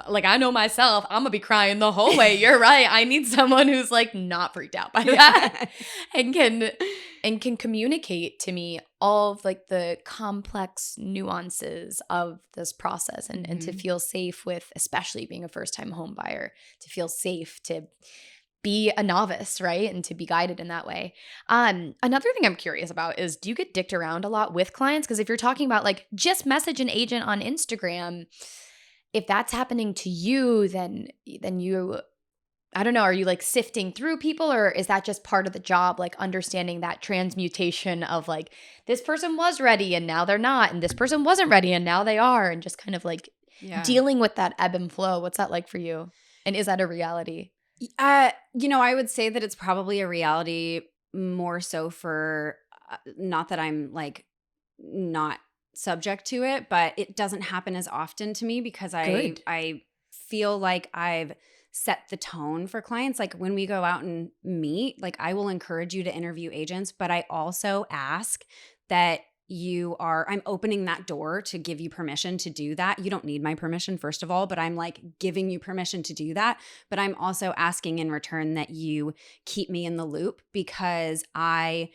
I know myself, I'm gonna be crying the whole way. You're right. I need someone who's like not freaked out by that and can communicate to me all of like the complex nuances of this process, and to feel safe with, especially being a first-time home buyer, to feel safe to be a novice, right? And to be guided in that way. Another thing I'm curious about is, do you get dicked around a lot with clients? Because if you're talking about like just message an agent on Instagram, if that's happening to you, then you, I don't know, are you like sifting through people, or is that just part of the job? Like understanding that transmutation of like, this person was ready and now they're not, and this person wasn't ready and now they are, and just kind of like dealing with that ebb and flow. What's that like for you? And is that a reality? I would say that it's probably a reality more so for, not that I'm like not subject to it, but it doesn't happen as often to me because I feel like I've set the tone for clients. Like when we go out and meet, like I will encourage you to interview agents, but I also ask that I'm opening that door to give you permission to do that. You don't need my permission, first of all, but I'm like giving you permission to do that. But I'm also asking in return that you keep me in the loop, because I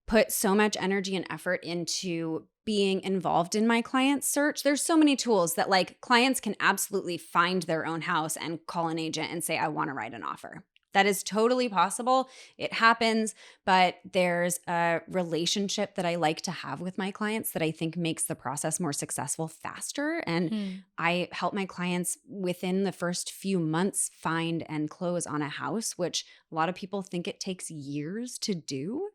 put so much energy and effort into being involved in my client's search. There's so many tools that like clients can absolutely find their own house and call an agent and say, I want to write an offer. That is totally possible. It happens, but there's a relationship that I like to have with my clients that I think makes the process more successful faster. And I help my clients within the first few months find and close on a house, which a lot of people think it takes years to do.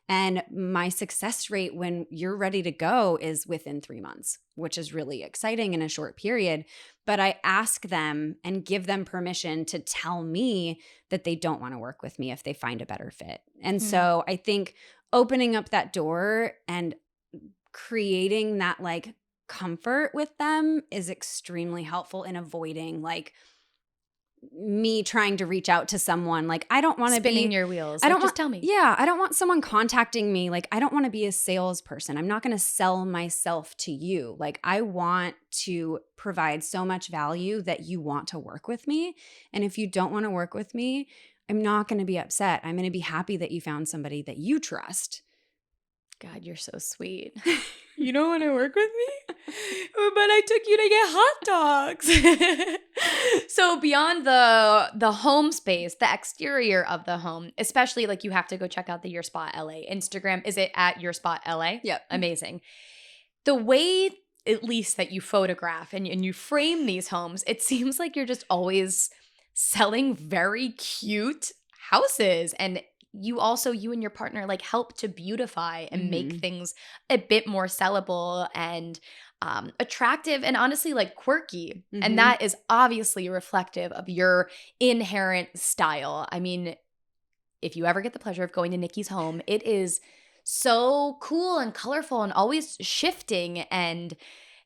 And my success rate when you're ready to go is within 3 months, which is really exciting in a short period. But I ask them and give them permission to tell me that they don't want to work with me if they find a better fit. And so I think opening up that door and creating that like comfort with them is extremely helpful in avoiding like me trying to reach out to someone. Like I don't want to be spinning your wheels. I don't like, just tell me. Yeah, I don't want someone contacting me. Like I don't want to be a salesperson. I'm not going to sell myself to you. Like I want to provide so much value that you want to work with me. And if you don't want to work with me, I'm not going to be upset. I'm going to be happy that you found somebody that you trust. God, you're so sweet. You don't want to work with me? But I took you to get hot dogs. So beyond the home space, the exterior of the home, especially like you have to go check out the Your Spot LA Instagram. Is it at Your Spot LA? Yep. Amazing. The way, at least, that you photograph and you frame these homes, it seems like you're just always selling very cute houses. And you and your partner like help to beautify and make things a bit more sellable and attractive and honestly like quirky. And that is obviously reflective of your inherent style. I mean, if you ever get the pleasure of going to Nikki's home, it is so cool and colorful and always shifting, and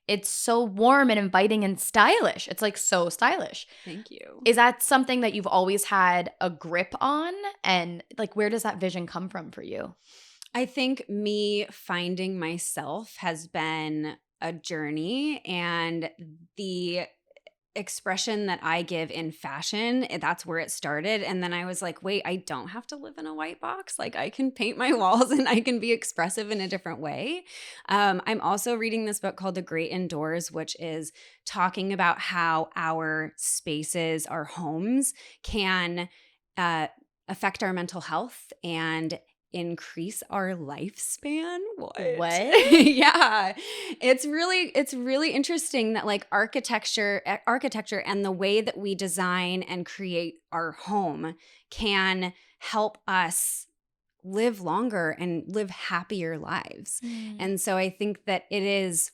it's so warm and inviting and stylish. It's like so stylish. Thank you. Is that something that you've always had a grip on? And like, where does that vision come from for you? I think me finding myself has been a journey, and expression that I give in fashion. That's where it started. And then I was like, wait, I don't have to live in a white box. Like I can paint my walls and I can be expressive in a different way. I'm also reading this book called The Great Indoors, which is talking about how our spaces, our homes can affect our mental health and increase our lifespan. What? Yeah. It's really interesting that like architecture and the way that we design and create our home can help us live longer and live happier lives. And so I think that it is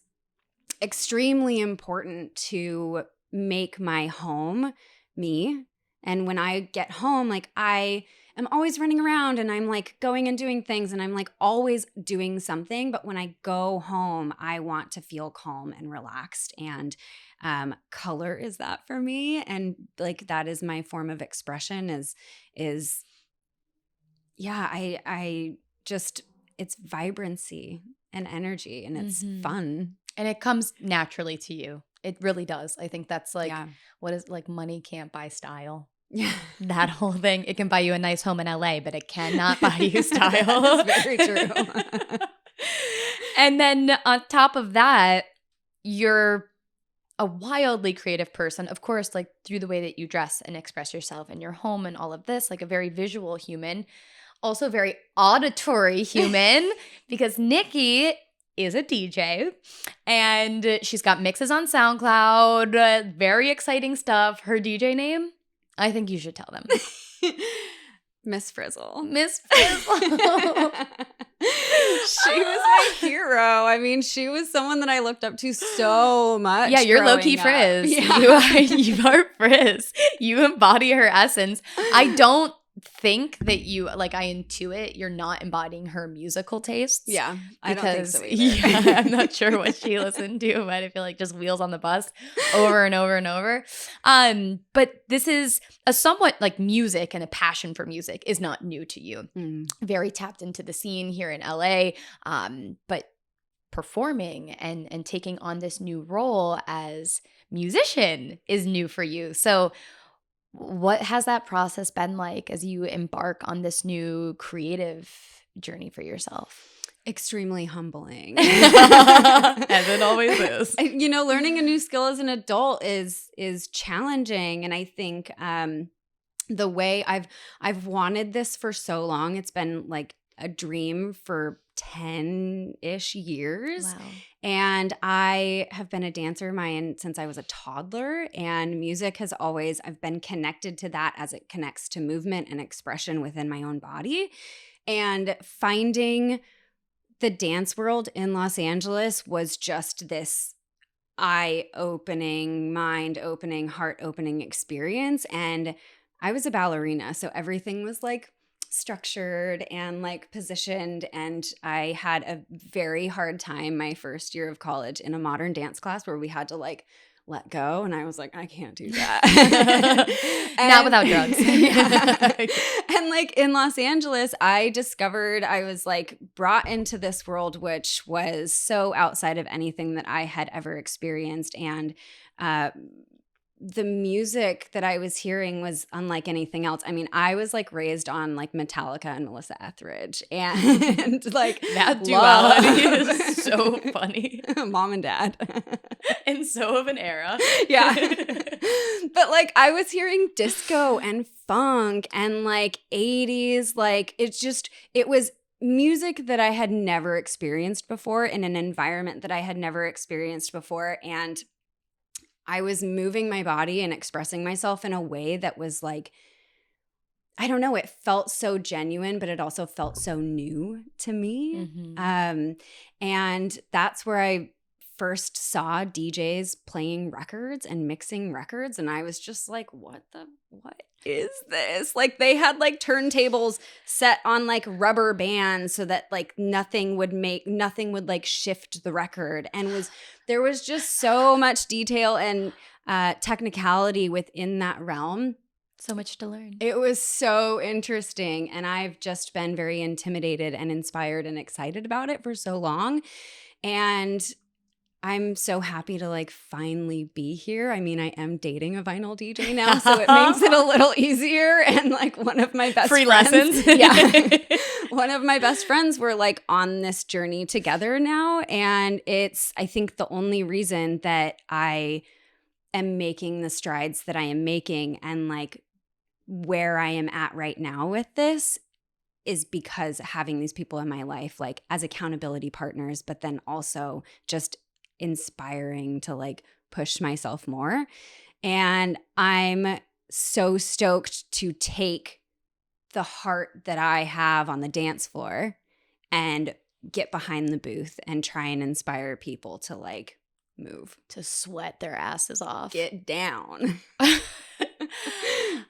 extremely important to make my home me. And when I get home, like I am always running around and I'm like going and doing things and I'm like always doing something. But when I go home, I want to feel calm and relaxed. And color is that for me. And like that is my form of expression is yeah, I just, it's vibrancy and energy and it's fun. And it comes naturally to you. It really does. I think that's like, Yeah. what is like money can't buy style. Yeah. That whole thing. It can buy you a nice home in LA, but it cannot buy you style. That's very true. And then on top of that, you're a wildly creative person. Of course, like through the way that you dress and express yourself in your home and all of this, like a very visual human, also very auditory human because Nikki is a DJ and she's got mixes on SoundCloud, very exciting stuff. Her DJ name, I think you should tell them. Miss Frizzle. Miss Frizzle. She was my hero. I mean, she was someone that I looked up to so much. Yeah, you're low-key Frizz. Yeah. You are Frizz. You embody her essence. I don't think that you, like I intuit you're not embodying her musical tastes. Yeah, I don't think so either. Yeah, I'm not sure what she listened to, but I feel like just Wheels on the Bus over and over and over. But this is a somewhat like music and a passion for music is not new to you. Very tapped into the scene here in LA, but performing and taking on this new role as musician is new for you. So what has that process been like as you embark on this new creative journey for yourself? Extremely humbling. As it always is. You know, learning a new skill as an adult is challenging. And I think the way I've wanted this for so long, it's been like a dream for 10-ish years. Wow. And I have been a dancer since I was a toddler, and music has always, I've been connected to that as it connects to movement and expression within my own body. And finding the dance world in Los Angeles was just this eye-opening, mind-opening, heart-opening experience. And I was a ballerina, so everything was like structured and like positioned, and I had a very hard time my first year of college in a modern dance class where we had to like let go, and I was like, I can't do that. Not without drugs. Yeah. And like in Los Angeles, I discovered I was like brought into this world which was so outside of anything that I had ever experienced, and the music that I was hearing was unlike anything else. I mean, I was like raised on like Metallica and Melissa Etheridge, and like that duality is so funny. Mom and dad. And so of an era. Yeah. But like I was hearing disco and funk and like 80s, like it was music that I had never experienced before in an environment that I had never experienced before. And I was moving my body and expressing myself in a way that was like, I don't know, it felt so genuine, but it also felt so new to me. And that's where I first saw DJs playing records and mixing records. And I was just like, what is this? Like they had like turntables set on like rubber bands so that like nothing would like shift the record. And there was just so much detail and technicality within that realm. So much to learn. It was so interesting. And I've just been very intimidated and inspired and excited about it for so long. And I'm so happy to like finally be here. I mean, I am dating a vinyl DJ now, so it makes it a little easier. And like one of my best Free friends, lessons. yeah, one of my best friends, we're like on this journey together now. And it's, I think, the only reason that I am making the strides that I am making and like where I am at right now with this is because having these people in my life, like as accountability partners, but then also just inspiring to like push myself more. And I'm so stoked to take the heart that I have on the dance floor and get behind the booth and try and inspire people to like move, to sweat their asses off. get down.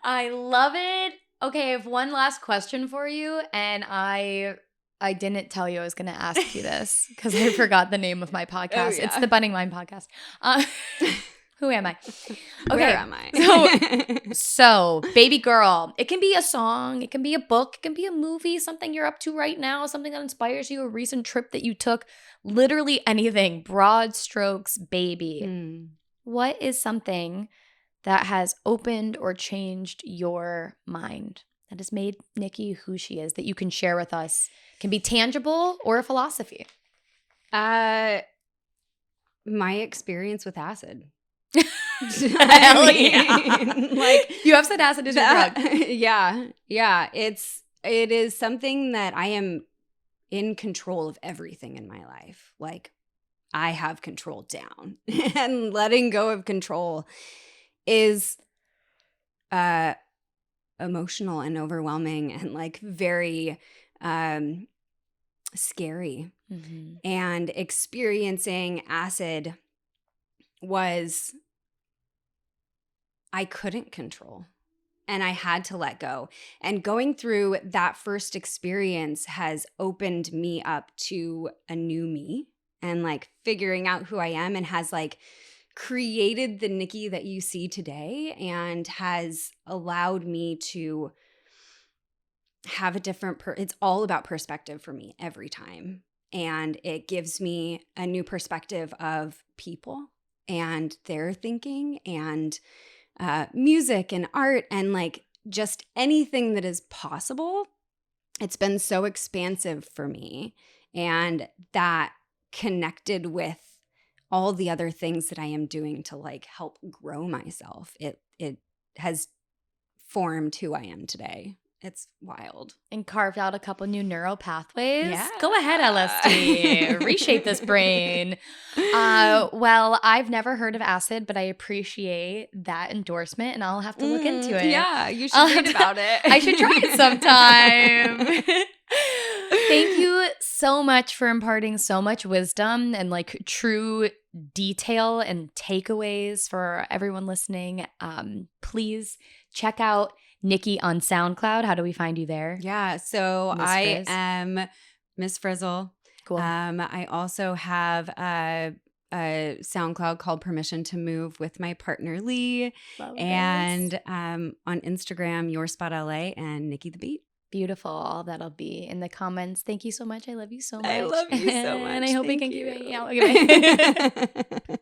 I love it. Okay, I have one last question for you, and I didn't tell you I was going to ask you this because I forgot the name of my podcast. It's the Budding Mind podcast. Who am I? Okay, Where am I? so, baby girl, it can be a song, it can be a book, it can be a movie, something you're up to right now, something that inspires you, a recent trip that you took, literally anything, broad strokes, baby. What is something that has opened or changed your mind, that has made Nikki who she is, that you can share with us? It can be tangible or a philosophy. My experience with acid. Hell yeah. Like you have said acid is your drug. Yeah. It is something that I am in control of everything in my life. Like I have control down and letting go of control is emotional and overwhelming and like very scary. Mm-hmm. And experiencing acid was, I couldn't control and I had to let go. And going through that first experience has opened me up to a new me and like figuring out who I am, and has like created the Nikki that you see today, and has allowed me to have a different it's all about perspective for me every time. And it gives me a new perspective of people and their thinking and music and art and like just anything that is possible. It's been so expansive for me, and that connected with all the other things that I am doing to like help grow myself. It has formed who I am today. It's wild. And carved out a couple new neural pathways. Yeah. Go ahead, LSD. Reshape this brain. Well, I've never heard of acid, but I appreciate that endorsement, and I'll have to look into it. Yeah, you should read about it. I should try it sometime. Thank you so much for imparting so much wisdom and like true detail and takeaways for everyone listening. Please check out Nikki on SoundCloud. How do we find you there? Yeah, so I am Miss Frizzle. Cool. I also have a SoundCloud called Permission to Move with my partner Lee. Love and this. On Instagram, Your Spot LA and Nikki the Beat. Beautiful. All that'll be in the comments. Thank you so much. I love you so much. I love you so much. And I hope we can Thank keep you. hanging out. Okay, bye.